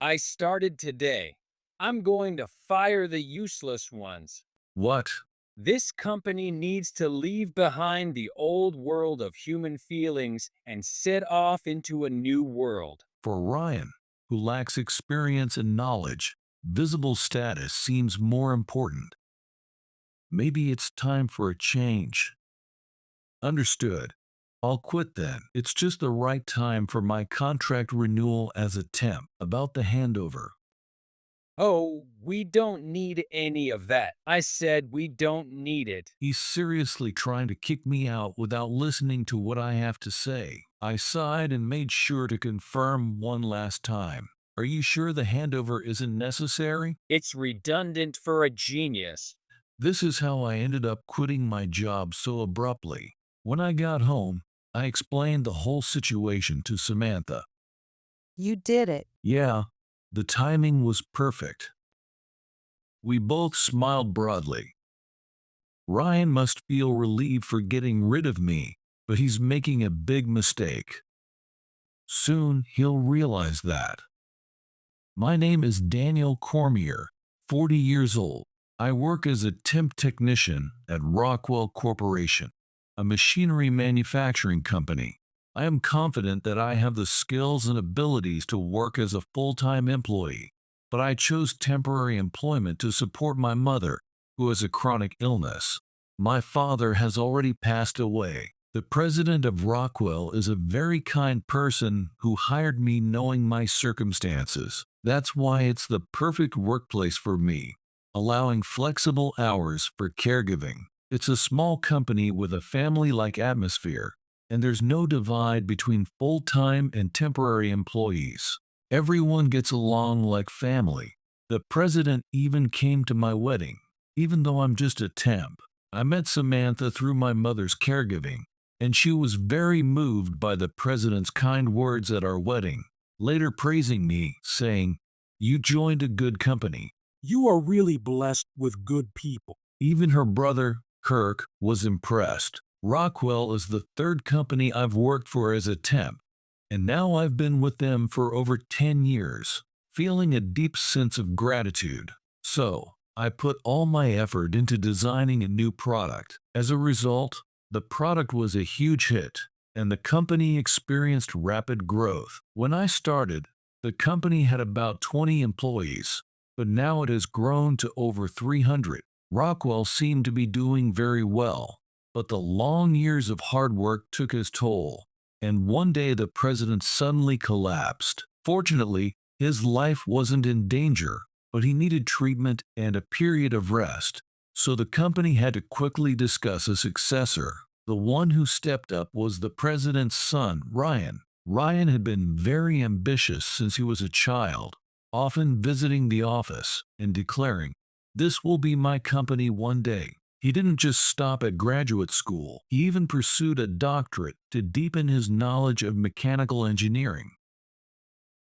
I started today. I'm going to fire the useless ones. What? This company needs to leave behind the old world of human feelings and set off into a new world. For Ryan, who lacks experience and knowledge, visible status seems more important. Maybe it's time for a change. Understood. I'll quit then. It's just the right time for my contract renewal as a temp. About the handover. Oh, we don't need any of that. I said we don't need it. He's seriously trying to kick me out without listening to what I have to say. I sighed and made sure to confirm one last time. Are you sure the handover isn't necessary? It's redundant for a genius. This is how I ended up quitting my job so abruptly. When I got home, I explained the whole situation to Samantha. You did it. Yeah, the timing was perfect. We both smiled broadly. Ryan must feel relieved for getting rid of me, but he's making a big mistake. Soon he'll realize that. My name is Daniel Cormier, 40 years old. I work as a temp technician at Rockwell Corporation, a machinery manufacturing company. I am confident that I have the skills and abilities to work as a full-time employee, but I chose temporary employment to support my mother, who has a chronic illness. My father has already passed away. The president of Rockwell is a very kind person who hired me knowing my circumstances. That's why it's the perfect workplace for me, allowing flexible hours for caregiving. It's a small company with a family-like atmosphere, and there's no divide between full-time and temporary employees. Everyone gets along like family. The president even came to my wedding, even though I'm just a temp. I met Samantha through my mother's caregiving, and she was very moved by the president's kind words at our wedding, later praising me, saying, "You joined a good company." You are really blessed with good people. Even her brother, Kirk, was impressed. Rockwell is the third company I've worked for as a temp, and now I've been with them for over 10 years, feeling a deep sense of gratitude. So, I put all my effort into designing a new product. As a result, the product was a huge hit, and the company experienced rapid growth. When I started, the company had about 20 employees, but now it has grown to over 300. Rockwell seemed to be doing very well, but the long years of hard work took its toll, and one day the president suddenly collapsed. Fortunately, his life wasn't in danger, but he needed treatment and a period of rest, so the company had to quickly discuss a successor. The one who stepped up was the president's son, Ryan. Ryan had been very ambitious since he was a child, often visiting the office and declaring, "This will be my company one day." He didn't just stop at graduate school, he even pursued a doctorate to deepen his knowledge of mechanical engineering.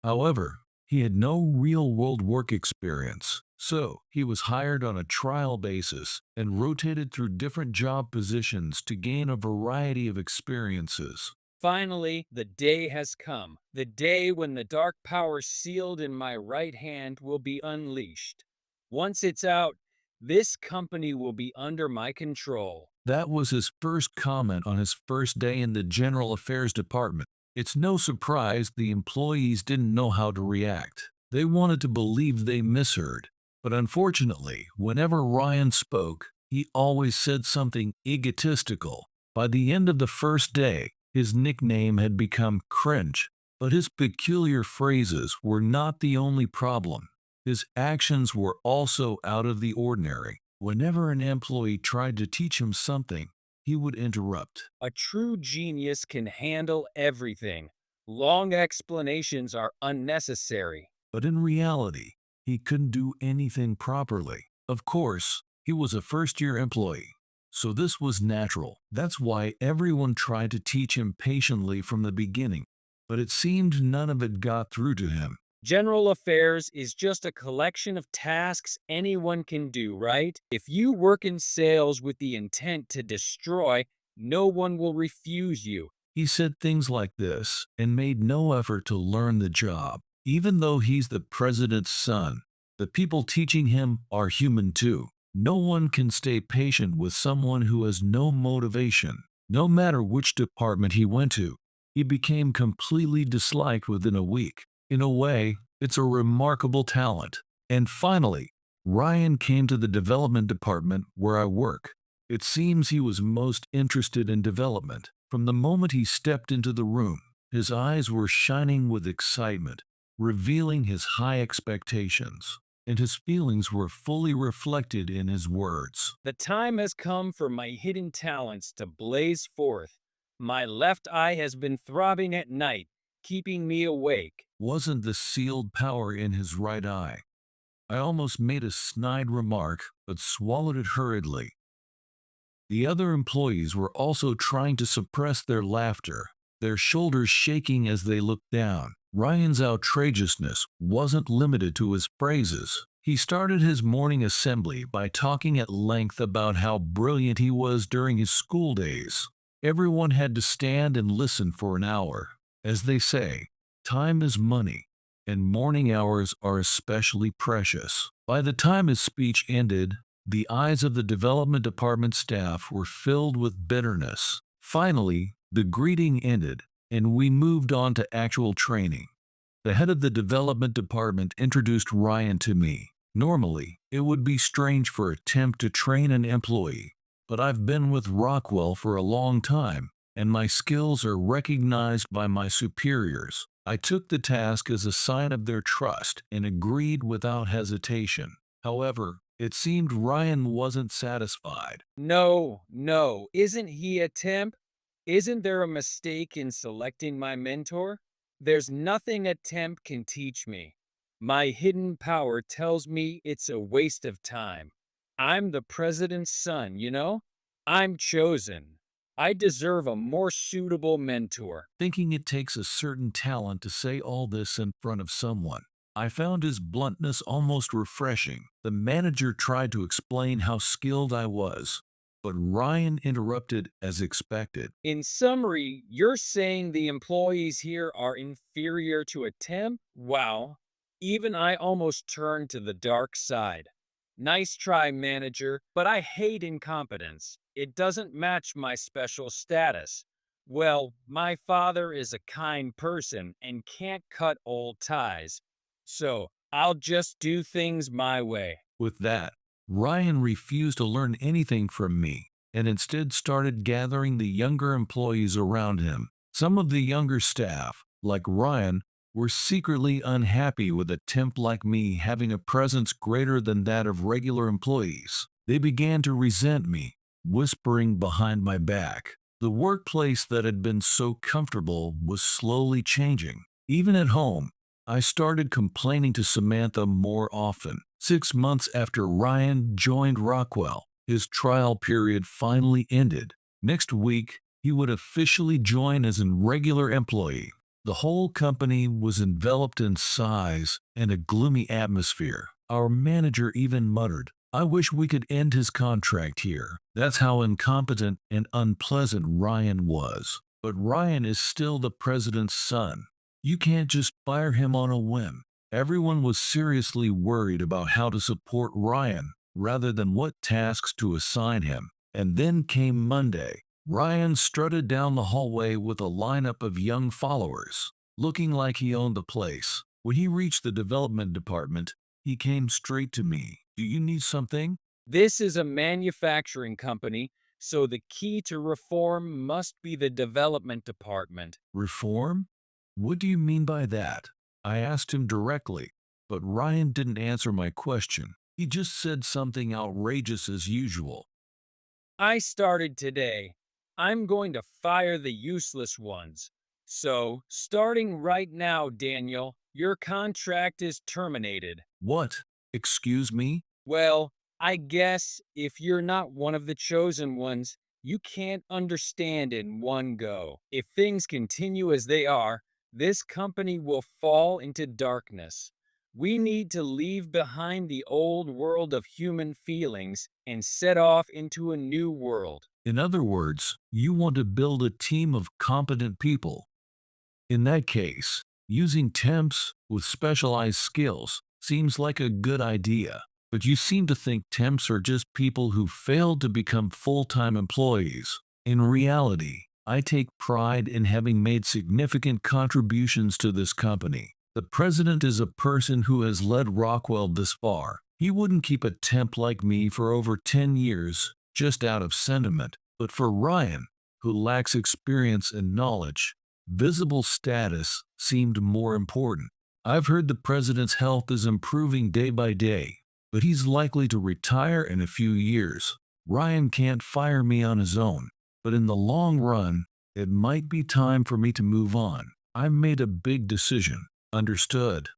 However, he had no real-world work experience, so he was hired on a trial basis and rotated through different job positions to gain a variety of experiences. Finally, the day has come. The day when the dark power sealed in my right hand will be unleashed. Once it's out, this company will be under my control. That was his first comment on his first day in the General Affairs Department. It's no surprise the employees didn't know how to react. They wanted to believe they misheard. But unfortunately, whenever Ryan spoke, he always said something egotistical. By the end of the first day, his nickname had become Cringe. But his peculiar phrases were not the only problem. His actions were also out of the ordinary. Whenever an employee tried to teach him something, he would interrupt. A true genius can handle everything. Long explanations are unnecessary. But in reality, he couldn't do anything properly. Of course, he was a first-year employee, so this was natural. That's why everyone tried to teach him patiently from the beginning, but it seemed none of it got through to him. General affairs is just a collection of tasks anyone can do, right? If you work in sales with the intent to destroy, no one will refuse you. He said things like this and made no effort to learn the job. Even though he's the president's son, the people teaching him are human too. No one can stay patient with someone who has no motivation. No matter which department he went to, he became completely disliked within a week. In a way, it's a remarkable talent. And finally, Ryan came to the development department where I work. It seems he was most interested in development. From the moment he stepped into the room, his eyes were shining with excitement, revealing his high expectations, and his feelings were fully reflected in his words. The time has come for my hidden talents to blaze forth. My left eye has been throbbing at night, keeping me awake. Wasn't the sealed power in his right eye? I almost made a snide remark, but swallowed it hurriedly. The other employees were also trying to suppress their laughter, their shoulders shaking as they looked down. Ryan's outrageousness wasn't limited to his phrases. He started his morning assembly by talking at length about how brilliant he was during his school days. Everyone had to stand and listen for an hour. As they say, time is money, and morning hours are especially precious. By the time his speech ended, the eyes of the development department staff were filled with bitterness. Finally, the greeting ended, and we moved on to actual training. The head of the development department introduced Ryan to me. Normally, it would be strange for a temp to train an employee, but I've been with Rockwell for a long time, and my skills are recognized by my superiors. I took the task as a sign of their trust and agreed without hesitation. However, it seemed Ryan wasn't satisfied. No, isn't he a temp? Isn't there a mistake in selecting my mentor? There's nothing a temp can teach me. My hidden power tells me it's a waste of time. I'm the president's son, you know? I'm chosen. I deserve a more suitable mentor. Thinking it takes a certain talent to say all this in front of someone, I found his bluntness almost refreshing. The manager tried to explain how skilled I was, but Ryan interrupted as expected. In summary, you're saying the employees here are inferior to a temp? Wow. Even I almost turned to the dark side. Nice try, manager, but I hate incompetence. It doesn't match my special status. Well, my father is a kind person and can't cut old ties. So, I'll just do things my way. With that, Ryan refused to learn anything from me and instead started gathering the younger employees around him. Some of the younger staff, like Ryan, were secretly unhappy with a temp like me having a presence greater than that of regular employees. They began to resent me, whispering behind my back. The workplace that had been so comfortable was slowly changing. Even at home, I started complaining to Samantha more often. 6 months after Ryan joined Rockwell, his trial period finally ended. Next week, he would officially join as a regular employee. The whole company was enveloped in sighs and a gloomy atmosphere. Our manager even muttered, "I wish we could end his contract here." That's how incompetent and unpleasant Ryan was. But Ryan is still the president's son. You can't just fire him on a whim. Everyone was seriously worried about how to support Ryan rather than what tasks to assign him. And then came Monday. Ryan strutted down the hallway with a lineup of young followers, looking like he owned the place. When he reached the development department, he came straight to me. "Do you need something?" This is a manufacturing company, so the key to reform must be the development department. "Reform? What do you mean by that?" I asked him directly, but Ryan didn't answer my question. He just said something outrageous as usual. I started today. I'm going to fire the useless ones. So, starting right now, Daniel, your contract is terminated. "What? Excuse me?" Well, I guess if you're not one of the chosen ones, you can't understand in one go. If things continue as they are, this company will fall into darkness. We need to leave behind the old world of human feelings and set off into a new world. In other words, you want to build a team of competent people. In that case, Using temps with specialized skills seems like a good idea, but you seem to think temps are just people who failed to become full-time employees. In reality, I take pride in having made significant contributions to this company. The president is a person who has led Rockwell this far. He wouldn't keep a temp like me for over 10 years just out of sentiment. But for Ryan, who lacks experience and knowledge, visible status seemed more important. I've heard the president's health is improving day by day, but he's likely to retire in a few years. Ryan can't fire me on his own, but in the long run, it might be time for me to move on. I made a big decision. Understood.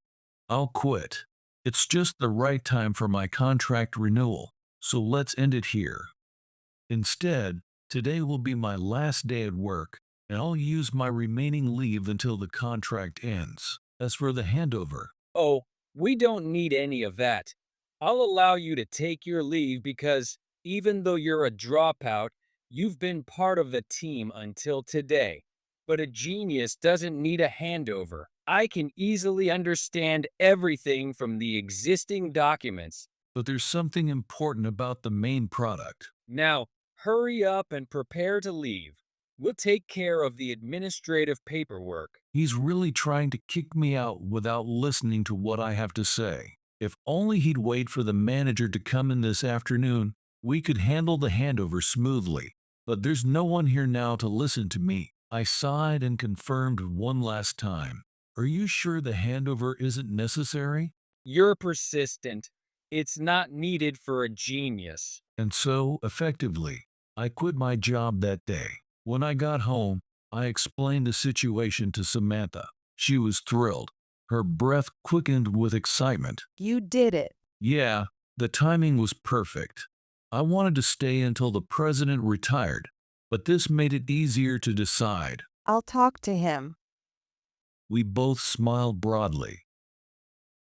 I'll quit. It's just the right time for my contract renewal, so let's end it here. Instead, today will be my last day at work, and I'll use my remaining leave until the contract ends. As for the handover, Oh, we don't need any of that. I'll allow you to take your leave because even though you're a dropout, you've been part of the team until today. But a genius doesn't need a handover. I can easily understand everything from the existing documents. but there's something important about the main product. Now, hurry up and prepare to leave. We'll take care of the administrative paperwork. He's really trying to kick me out without listening to what I have to say. If only he'd wait for the manager to come in this afternoon, we could handle the handover smoothly. But there's no one here now to listen to me. I sighed and confirmed one last time. Are you sure the handover isn't necessary? You're persistent. It's not needed for a genius. And so, effectively, I quit my job that day. When I got home, I explained the situation to Samantha. She was thrilled. Her breath quickened with excitement. You did it. Yeah, the timing was perfect. I wanted to stay until the president retired, but this made it easier to decide. I'll talk to him. We both smiled broadly.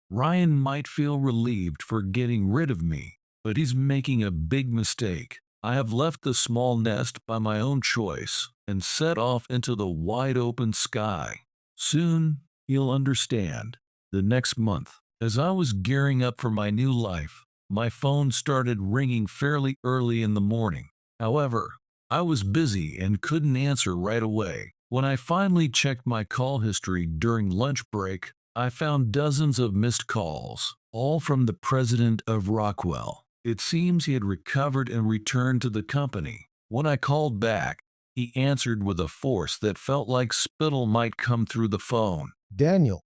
Ryan might feel relieved for getting rid of me, but he's making a big mistake. I have left the small nest by my own choice and set off into the wide open sky. Soon, he'll understand. The next month, as I was gearing up for my new life, my phone started ringing fairly early in the morning. However, I was busy and couldn't answer right away. When I finally checked my call history during lunch break, I found dozens of missed calls, all from the president of Rockwell. It seems he had recovered and returned to the company. When I called back, he answered with a force that felt like spittle might come through the phone. Daniel,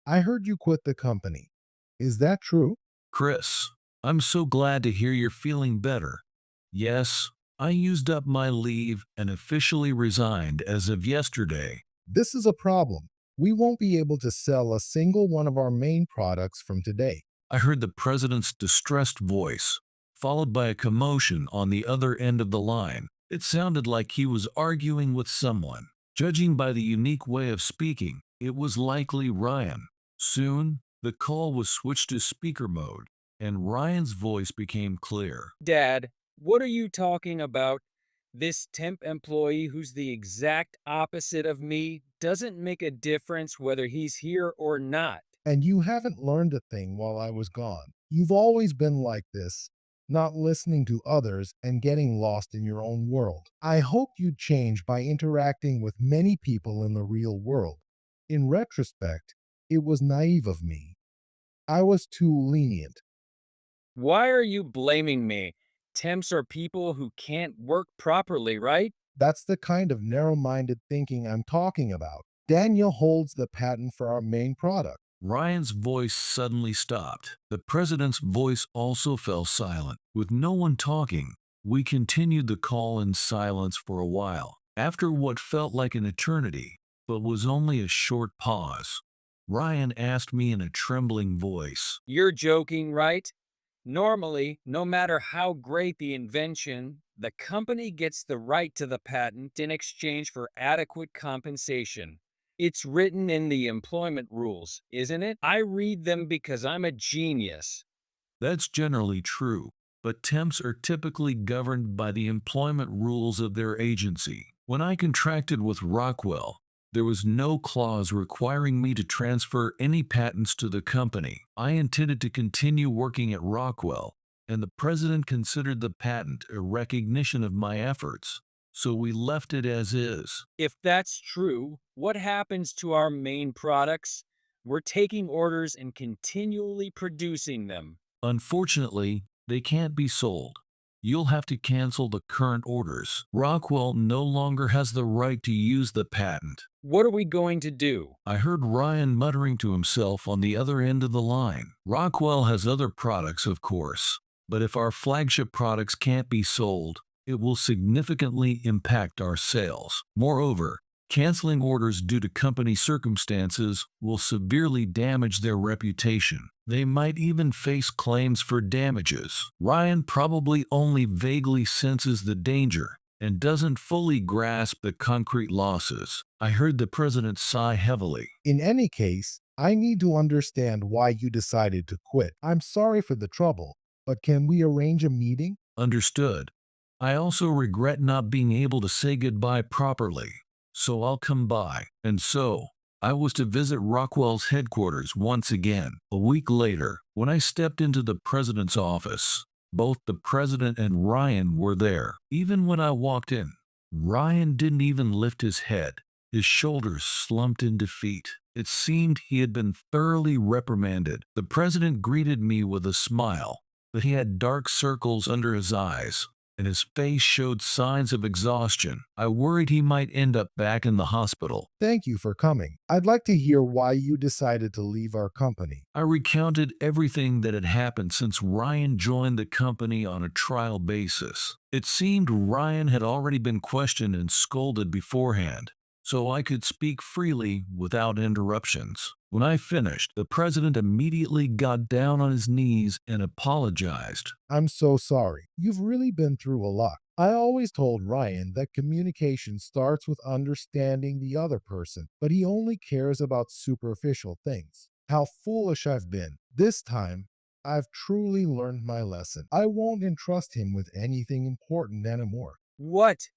I heard you quit the company. Is that true? Chris, I'm so glad to hear you're feeling better. Yes, I used up my leave and officially resigned as of yesterday. This is a problem. We won't be able to sell a single one of our main products from today. I heard the president's distressed voice, followed by a commotion on the other end of the line. It sounded like he was arguing with someone. Judging by the unique way of speaking, it was likely Ryan. Soon, the call was switched to speaker mode, and Ryan's voice became clear. Dad, what are you talking about? This temp employee who's the exact opposite of me doesn't make a difference whether he's here or not. And you haven't learned a thing while I was gone. You've always been like this, not listening to others and getting lost in your own world. I hoped you'd change by interacting with many people in the real world. In retrospect, it was naive of me. I was too lenient. Why are you blaming me? Temps are people who can't work properly, right? That's the kind of narrow-minded thinking I'm talking about. Daniel holds the patent for our main product. Ryan's voice suddenly stopped. The president's voice also fell silent. With no one talking, we continued the call in silence for a while. After what felt like an eternity, but was only a short pause, Ryan asked me in a trembling voice, You're joking, right? Normally, no matter how great the invention, the company gets the right to the patent in exchange for adequate compensation. It's written in the employment rules, isn't it? I read them because I'm a genius. "That's generally true, but temps are typically governed by the employment rules of their agency. When I contracted with Rockwell, There was no clause requiring me to transfer any patents to the company. I intended to continue working at Rockwell, and the president considered the patent a recognition of my efforts. So we left it as is. If that's true, what happens to our main products? We're taking orders and continually producing them. Unfortunately, they can't be sold. You'll have to cancel the current orders. Rockwell no longer has the right to use the patent. What are we going to do? I heard Ryan muttering to himself on the other end of the line. Rockwell has other products, of course, but if our flagship products can't be sold, it will significantly impact our sales. Moreover, canceling orders due to company circumstances will severely damage their reputation. They might even face claims for damages. Ryan probably only vaguely senses the danger and doesn't fully grasp the concrete losses. I heard the president sigh heavily. In any case, I need to understand why you decided to quit. I'm sorry for the trouble, but can we arrange a meeting? Understood. I also regret not being able to say goodbye properly, so I'll come by. And so, I was to visit Rockwell's headquarters once again. A week later, when I stepped into the president's office, both the president and Ryan were there. Even when I walked in, Ryan didn't even lift his head. His shoulders slumped in defeat. It seemed he had been thoroughly reprimanded. The president greeted me with a smile, but he had dark circles under his eyes, and his face showed signs of exhaustion. I worried he might end up back in the hospital. Thank you for coming. I'd like to hear why you decided to leave our company. I recounted everything that had happened since Ryan joined the company on a trial basis. It seemed Ryan had already been questioned and scolded beforehand, so I could speak freely without interruptions. When I finished, the president immediately got down on his knees and apologized. I'm so sorry. You've really been through a lot. I always told Ryan that communication starts with understanding the other person, but he only cares about superficial things. How foolish I've been. This time, I've truly learned my lesson. I won't entrust him with anything important anymore. What?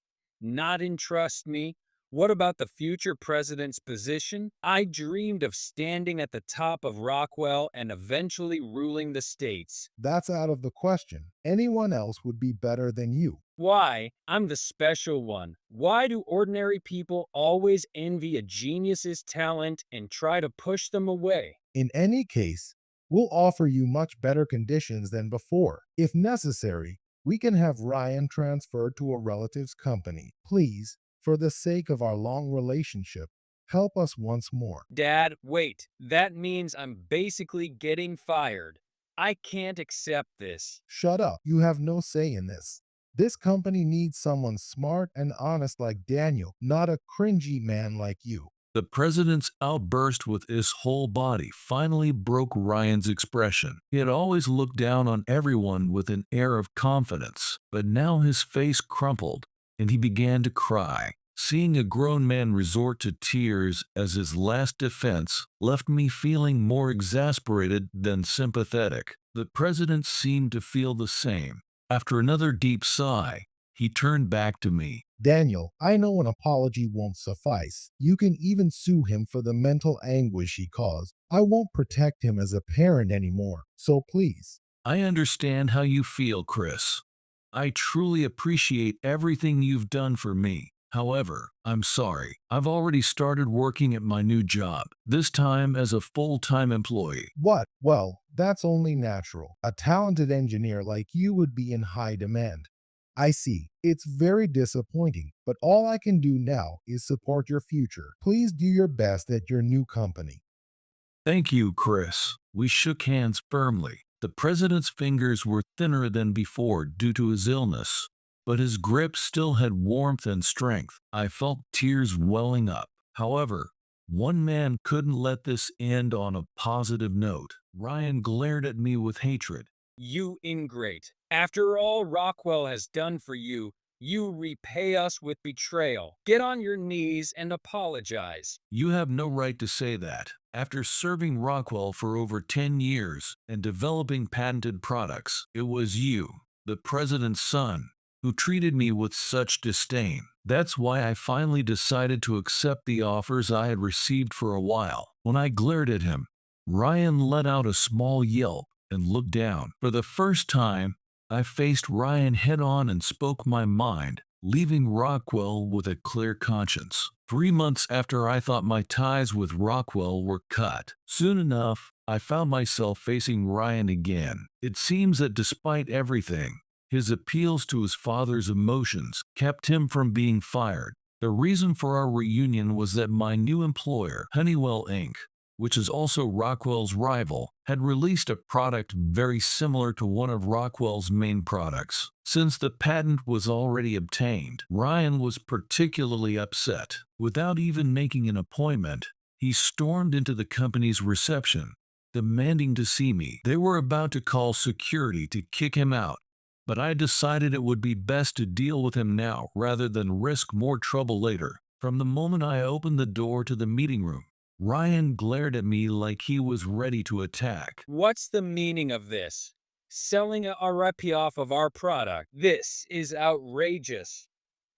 Not entrust me? What about the future president's position? I dreamed of standing at the top of Rockwell and eventually ruling the states. That's out of the question. Anyone else would be better than you. Why? I'm the special one. Why do ordinary people always envy a genius's talent and try to push them away? In any case, we'll offer you much better conditions than before. If necessary, we can have Ryan transferred to a relative's company. Please, for the sake of our long relationship, help us once more. Dad, wait. That means I'm basically getting fired. I can't accept this. Shut up. You have no say in this. This company needs someone smart and honest like Daniel, not a cringy man like you. The president's outburst with his whole body finally broke Ryan's expression. He had always looked down on everyone with an air of confidence, but now his face crumpled and he began to cry. Seeing a grown man resort to tears as his last defense left me feeling more exasperated than sympathetic. The president seemed to feel the same. After another deep sigh, he turned back to me. Daniel, I know an apology won't suffice. You can even sue him for the mental anguish he caused. I won't protect him as a parent anymore, so please. I understand how you feel, Chris. I truly appreciate everything you've done for me. However, I'm sorry. I've already started working at my new job, this time as a full-time employee. What? Well, that's only natural. A talented engineer like you would be in high demand. I see. It's very disappointing, but all I can do now is support your future. Please do your best at your new company. Thank you, Chris. We shook hands firmly. The president's fingers were thinner than before due to his illness, but his grip still had warmth and strength. I felt tears welling up. However, one man couldn't let this end on a positive note. Ryan glared at me with hatred. You ingrate. After all Rockwell has done for you, you repay us with betrayal. Get on your knees and apologize. You have no right to say that. After serving Rockwell for over 10 years and developing patented products, it was you, the president's son, who treated me with such disdain. That's why I finally decided to accept the offers I had received for a while. When I glared at him, Ryan let out a small yelp and looked down. For the first time, I faced Ryan head on and spoke my mind, leaving Rockwell with a clear conscience. 3 months after I thought my ties with Rockwell were cut, soon enough, I found myself facing Ryan again. It seems that despite everything, his appeals to his father's emotions kept him from being fired. The reason for our reunion was that my new employer, Honeywell Inc., which is also Rockwell's rival, had released a product very similar to one of Rockwell's main products. Since the patent was already obtained, Ryan was particularly upset. Without even making an appointment, he stormed into the company's reception, demanding to see me. They were about to call security to kick him out, but I decided it would be best to deal with him now rather than risk more trouble later. From the moment I opened the door to the meeting room, Ryan glared at me like he was ready to attack. What's the meaning of this? Selling a recipe off of our product. This is outrageous.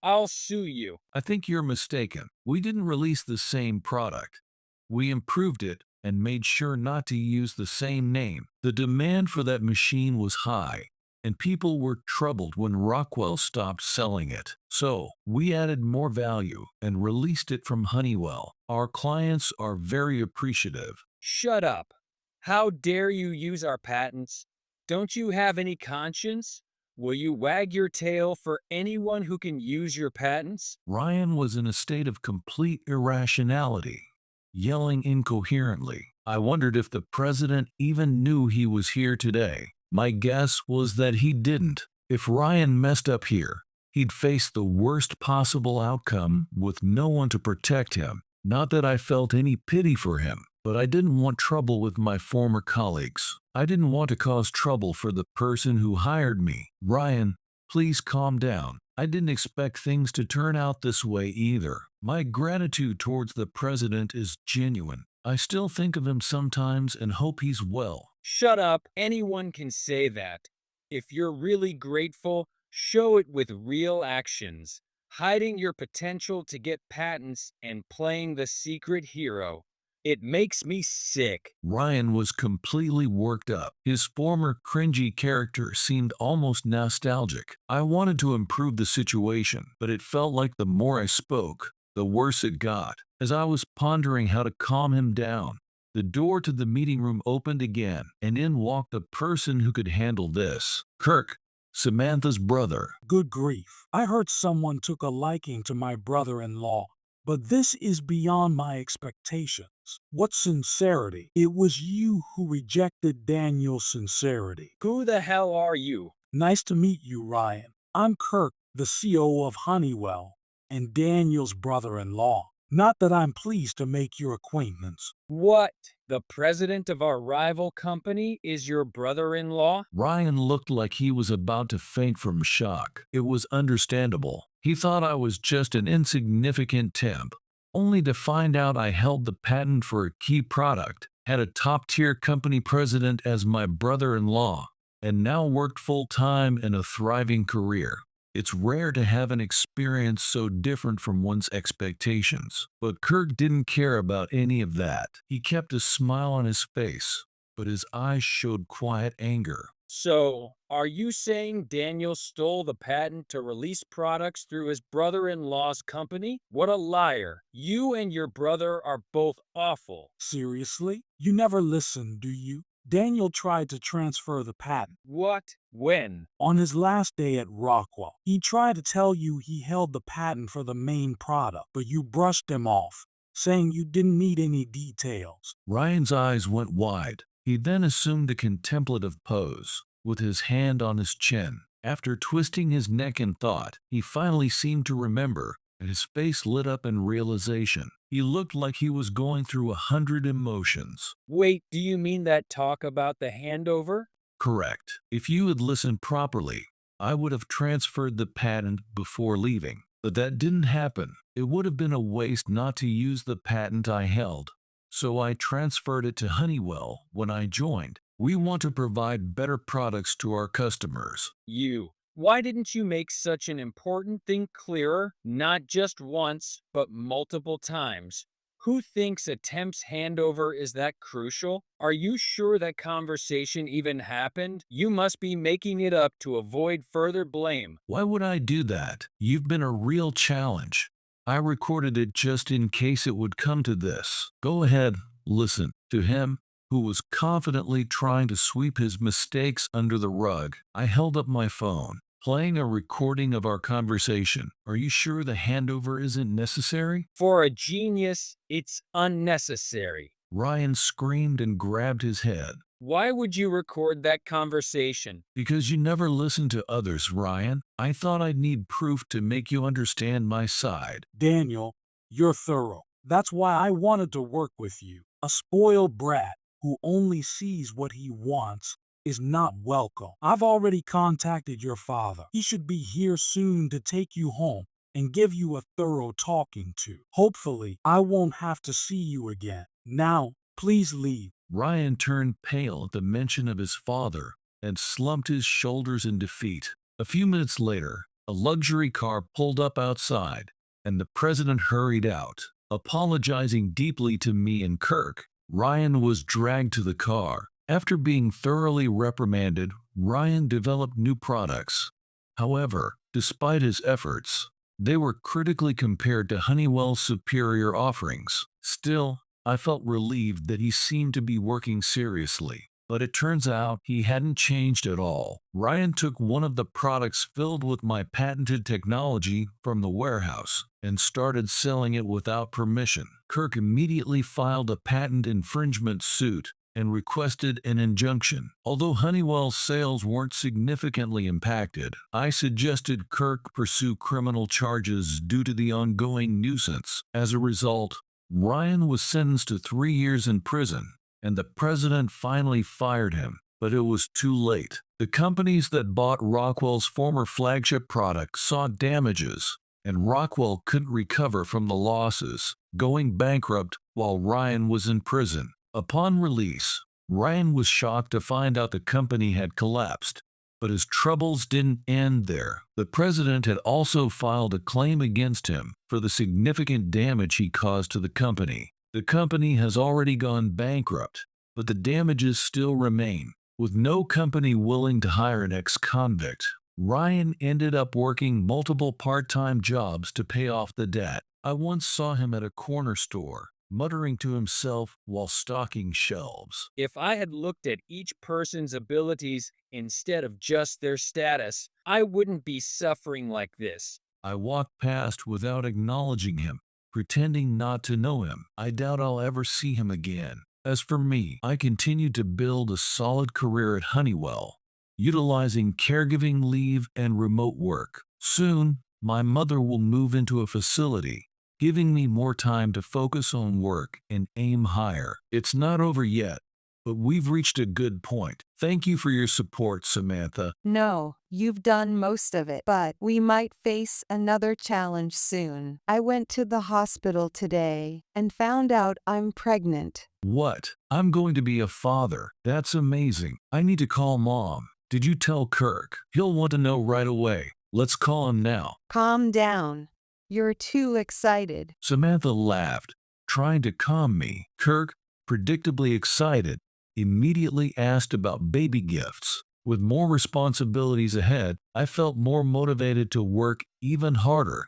I'll sue you. I think you're mistaken. We didn't release the same product. We improved it and made sure not to use the same name. The demand for that machine was high, and people were troubled when Rockwell stopped selling it. So, we added more value and released it from Honeywell. Our clients are very appreciative. Shut up. How dare you use our patents? Don't you have any conscience? Will you wag your tail for anyone who can use your patents? Ryan was in a state of complete irrationality, yelling incoherently. I wondered if the president even knew he was here today. My guess was that he didn't. If Ryan messed up here, he'd face the worst possible outcome with no one to protect him. Not that I felt any pity for him, but I didn't want trouble with my former colleagues. I didn't want to cause trouble for the person who hired me. Ryan, please calm down. I didn't expect things to turn out this way either. My gratitude towards the president is genuine. I still think of him sometimes and hope he's well. Shut up. Anyone can say that. If you're really grateful, show it with real actions. Hiding your potential to get patents and playing the secret hero. It makes me sick. Ryan was completely worked up. His former cringy character seemed almost nostalgic. I wanted to improve the situation, but it felt like the more I spoke, the worse it got. As I was pondering how to calm him down, the door to the meeting room opened again, and in walked the person who could handle this. Kirk, Samantha's brother. Good grief. I heard someone took a liking to my brother-in-law, but this is beyond my expectations. What sincerity? It was you who rejected Daniel's sincerity. Who the hell are you? Nice to meet you, Ryan. I'm Kirk, the CEO of Honeywell, and Daniel's brother-in-law. Not that I'm pleased to make your acquaintance. What? The president of our rival company is your brother-in-law? Ryan looked like he was about to faint from shock. It was understandable. He thought I was just an insignificant temp, only to find out I held the patent for a key product, had a top-tier company president as my brother-in-law, and now worked full-time in a thriving career. It's rare to have an experience so different from one's expectations. But Kirk didn't care about any of that. He kept a smile on his face, but his eyes showed quiet anger. So, are you saying Daniel stole the patent to release products through his brother-in-law's company? What a liar. You and your brother are both awful. Seriously? You never listen, do you? Daniel tried to transfer the patent. What? When? On his last day at Rockwell, he tried to tell you he held the patent for the main product, but you brushed him off, saying you didn't need any details. Ryan's eyes went wide. He then assumed a contemplative pose, with his hand on his chin. After twisting his neck in thought, he finally seemed to remember, and his face lit up in realization. He looked like he was going through 100 emotions. Wait, do you mean that talk about the handover? Correct. If you had listened properly, I would have transferred the patent before leaving. But that didn't happen. It would have been a waste not to use the patent I held. So I transferred it to Honeywell when I joined. We want to provide better products to our customers. You Why didn't you make such an important thing clearer, not just once, but multiple times? Who thinks a temp's handover is that crucial? Are you sure that conversation even happened? You must be making it up to avoid further blame. Why would I do that? You've been a real challenge. I recorded it just in case it would come to this. Go ahead, listen to him, who was confidently trying to sweep his mistakes under the rug. I held up my phone, playing a recording of our conversation. Are you sure the handover isn't necessary? For a genius, it's unnecessary. Ryan screamed and grabbed his head. Why would you record that conversation? Because you never listen to others, Ryan. I thought I'd need proof to make you understand my side. Daniel, you're thorough. That's why I wanted to work with you. A spoiled brat who only sees what he wants is not welcome. I've already contacted your father. He should be here soon to take you home and give you a thorough talking to. Hopefully, I won't have to see you again. Now, please leave. Ryan turned pale at the mention of his father and slumped his shoulders in defeat. A few minutes later, a luxury car pulled up outside, and the president hurried out. Apologizing deeply to me and Kirk, Ryan was dragged to the car. After being thoroughly reprimanded, Ryan developed new products. However, despite his efforts, they were critically compared to Honeywell's superior offerings. Still, I felt relieved that he seemed to be working seriously. But it turns out he hadn't changed at all. Ryan took one of the products filled with my patented technology from the warehouse and started selling it without permission. Kirk immediately filed a patent infringement suit and requested an injunction. Although Honeywell's sales weren't significantly impacted, I suggested Kirk pursue criminal charges due to the ongoing nuisance. As a result, Ryan was sentenced to 3 years in prison, and the president finally fired him. But it was too late. The companies that bought Rockwell's former flagship product saw damages, and Rockwell couldn't recover from the losses, going bankrupt while Ryan was in prison. Upon release, Ryan was shocked to find out the company had collapsed. But his troubles didn't end there. The president had also filed a claim against him for the significant damage he caused to the company. The company has already gone bankrupt, but the damages still remain. With no company willing to hire an ex-convict, Ryan ended up working multiple part-time jobs to pay off the debt. I once saw him at a corner store, muttering to himself while stocking shelves. If I had looked at each person's abilities instead of just their status, I wouldn't be suffering like this. I walked past without acknowledging him, pretending not to know him. I doubt I'll ever see him again. As for me, I continued to build a solid career at Honeywell, utilizing caregiving leave and remote work. Soon, my mother will move into a facility, giving me more time to focus on work and aim higher. It's not over yet, but we've reached a good point. Thank you for your support, Samantha. No, you've done most of it, but we might face another challenge soon. I went to the hospital today and found out I'm pregnant. What? I'm going to be a father. That's amazing. I need to call Mom. Did you tell Kirk? He'll want to know right away. Let's call him now. Calm down. You're too excited. Samantha laughed, trying to calm me. Kirk, predictably excited, immediately asked about baby gifts. With more responsibilities ahead, I felt more motivated to work even harder.